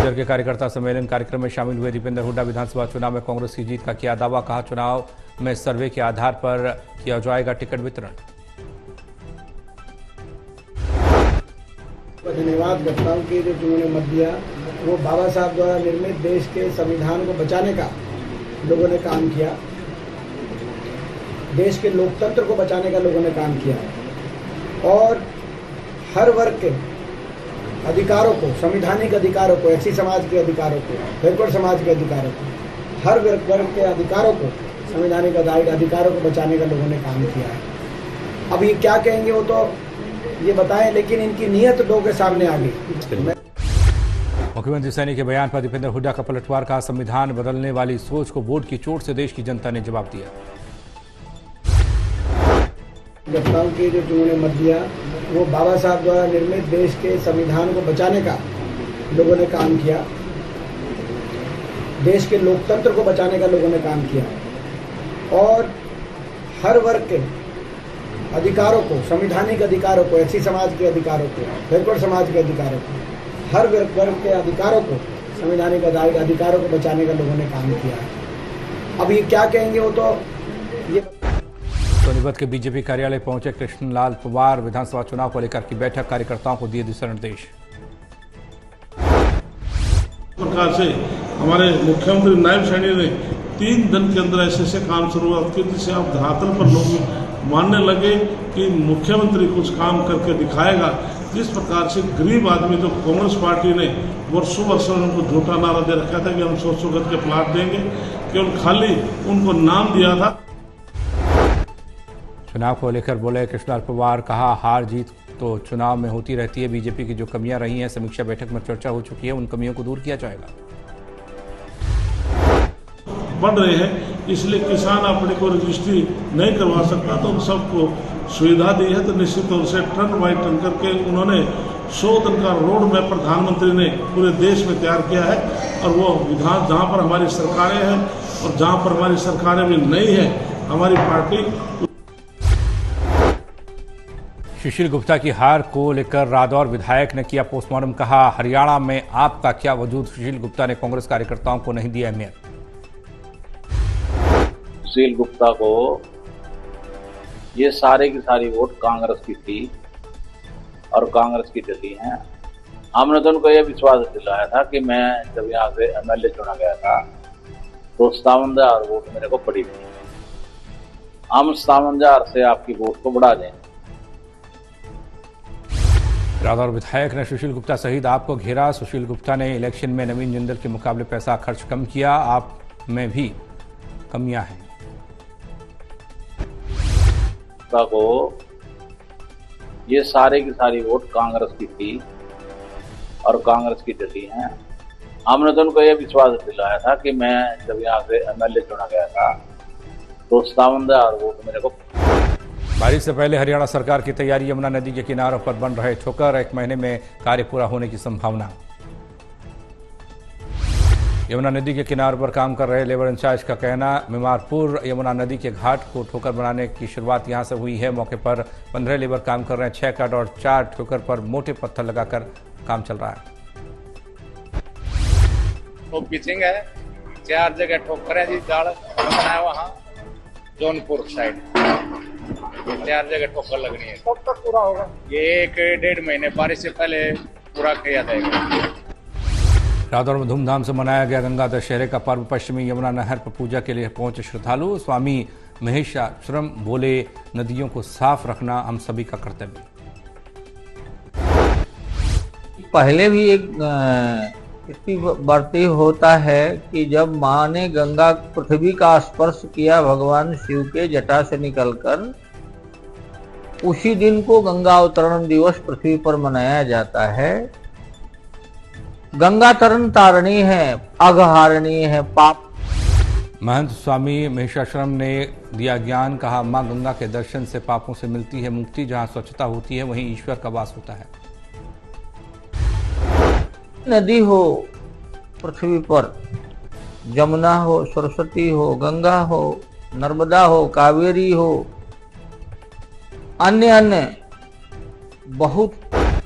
Leader के कार्यकर्ता सम्मेलन कार्यक्रम में शामिल हुए दीपेंद्र हुड्डा। विधानसभा चुनाव में कांग्रेस की जीत का किया दावा, कहा चुनाव में सर्वे के आधार पर किया जाएगा टिकट वितरण। धन्यवाद करता हूं कि जो जिन्होंने मत दिया वो बाबा साहब द्वारा निर्मित देश के संविधान को बचाने का लोगों ने काम किया, देश के लोकतंत्र को बचाने का लोगों ने काम किया और हर वर्ग के अधिकारों को, संवैधानिक अधिकारों को, एससी समाज के अधिकारों को, बैकवर्ड समाज के अधिकारों को, हर वर्ग के अधिकारों को, संवैधानिक अधिकारों को बचाने का लोगों ने काम किया है। अब ये क्या कहेंगे वो तो ये बताएं, लेकिन इनकी नीयत लोगों के सामने आ गई। मुख्यमंत्री सैनी के बयान पर दीपेंद्र हुड्डा का पलटवार, कहा संविधान बदलने वाली सोच को वोट की चोट से देश की जनता ने जवाब दिया। घटनाओं की जो जिन्होंने मत दिया वो बाबा साहब द्वारा निर्मित देश के संविधान को बचाने का लोगों ने काम किया, देश के लोकतंत्र को बचाने का लोगों ने काम किया और हर वर्ग के अधिकारों को, संवैधानिक अधिकारों को, एससी समाज के अधिकारों को, बैकवर्ड समाज के अधिकारों को, हर वर्ग के अधिकारों को, संवैधानिक अधिकारों को बचाने का लोगों ने काम किया है। अब ये क्या कहेंगे वो तो ये। सोनीपत के बीजेपी कार्यालय पहुंचे कृष्णलाल पवार। विधानसभा चुनाव को लेकर की बैठक, कार्यकर्ताओं को दिए दिशा निर्देश। प्रकार से हमारे मुख्यमंत्री नायब सैनी ने 3 दिन के अंदर ऐसे काम शुरुआत की जिससे अब धरातल पर लोग मानने लगे कि मुख्यमंत्री कुछ काम करके दिखाएगा। जिस प्रकार से गरीब आदमी जो कांग्रेस पार्टी ने वर्षों उनको झूठा नारा दे रखा था कि हम 100 गज के प्लाट देंगे, केवल खाली उनको नाम दिया था। चुनाव को लेकर बोले कृष्णलाल पवार, कहा हार जीत तो चुनाव में होती रहती है, बीजेपी की जो कमियां रही हैं समीक्षा बैठक में चर्चा हो चुकी है, उन कमियों को दूर किया जाएगा। बढ़ रहे हैं इसलिए किसान अपने को रजिस्ट्री नहीं करवा सकता तो उन सबको सुविधा दी है। तो निश्चित तौर से टर्न बाई टर्न करके उन्होंने 100 दिन का रोड मैप प्रधानमंत्री ने पूरे देश में तैयार किया है और वो विधान जहाँ पर हमारी सरकारें हैं और जहाँ पर हमारी सरकारें भी नहीं है, हमारी पार्टी। सुशील गुप्ता की हार को लेकर रादौर विधायक ने किया पोस्टमार्टम, कहा हरियाणा में आपका क्या वजूद। सुशील गुप्ता ने कांग्रेस कार्यकर्ताओं को नहीं दी अहमियत। सुशील गुप्ता को ये सारे की सारी वोट कांग्रेस की थी और कांग्रेस की डली हैं। हमने तो उनको यह विश्वास दिलाया था कि मैं जब यहाँ से एमएलए चुना गया था तो 57,000 वोट मेरे को पड़ी थी, हम 57,000 से आपकी वोट को बढ़ा दें। रादौर विधायक ने सुशील गुप्ता सहित आपको घेरा। सुशील गुप्ता ने इलेक्शन में नवीन जिंदल के मुकाबले पैसा खर्च कम किया, आप में भी कमियां हैं। को ये सारे की सारी वोट कांग्रेस की थी और कांग्रेस की डली हैं। हमने तो उनको यह विश्वास दिलाया था कि मैं जब यहाँ से एमएलए चुना गया था तो 57,000 वोट मेरे को। बारिश से पहले हरियाणा सरकार की तैयारी, यमुना नदी के किनारों पर बन रहे ठोकर, 1 महीने में कार्य पूरा होने की संभावना। यमुना नदी के किनारों पर काम कर रहे लेबर इंचार्ज का कहना, मिमारपुर यमुना नदी के घाट को ठोकर बनाने की शुरुआत यहां से हुई है। मौके पर 15 लेबर काम कर रहे हैं। 6 कट और 4 ठोकर पर मोटे पत्थर लगाकर काम चल रहा है। तो पिचिंग है, 4 जगह ठोकर है जी, दाड़ बनाया वहाँ जौनपुर साइड, 4 जगह ठोकर लगनी है। कब तक पूरा होगा? ये 1-1.5 महीने, बारिश से पहले पूरा किया जाएगा। रादौर में धूमधाम से मनाया गया गंगा दशहरे का पर्व। पश्चिमी यमुना नहर पर पूजा के लिए पहुंचे श्रद्धालु। स्वामी महेशाश्रम बोले, नदियों को साफ रखना हम सभी का कर्तव्य। पहले भी एक इतनी बढ़ती होता है कि जब माँ ने गंगा पृथ्वी का स्पर्श किया भगवान शिव के जटा से निकलकर, उसी दिन को गंगा अवतरण दिवस पृथ्वी पर मनाया जाता है। गंगा तरन तारणी है, अघहारणी है, पाप। महंत स्वामी महेशाश्रम ने दिया ज्ञान, कहा मां गंगा के दर्शन से पापों से मिलती है मुक्ति। जहां स्वच्छता होती है वहीं ईश्वर का वास होता है। नदी हो पृथ्वी पर, जमुना हो, सरस्वती हो, गंगा हो, नर्मदा हो, कावेरी हो, अन्य बहुत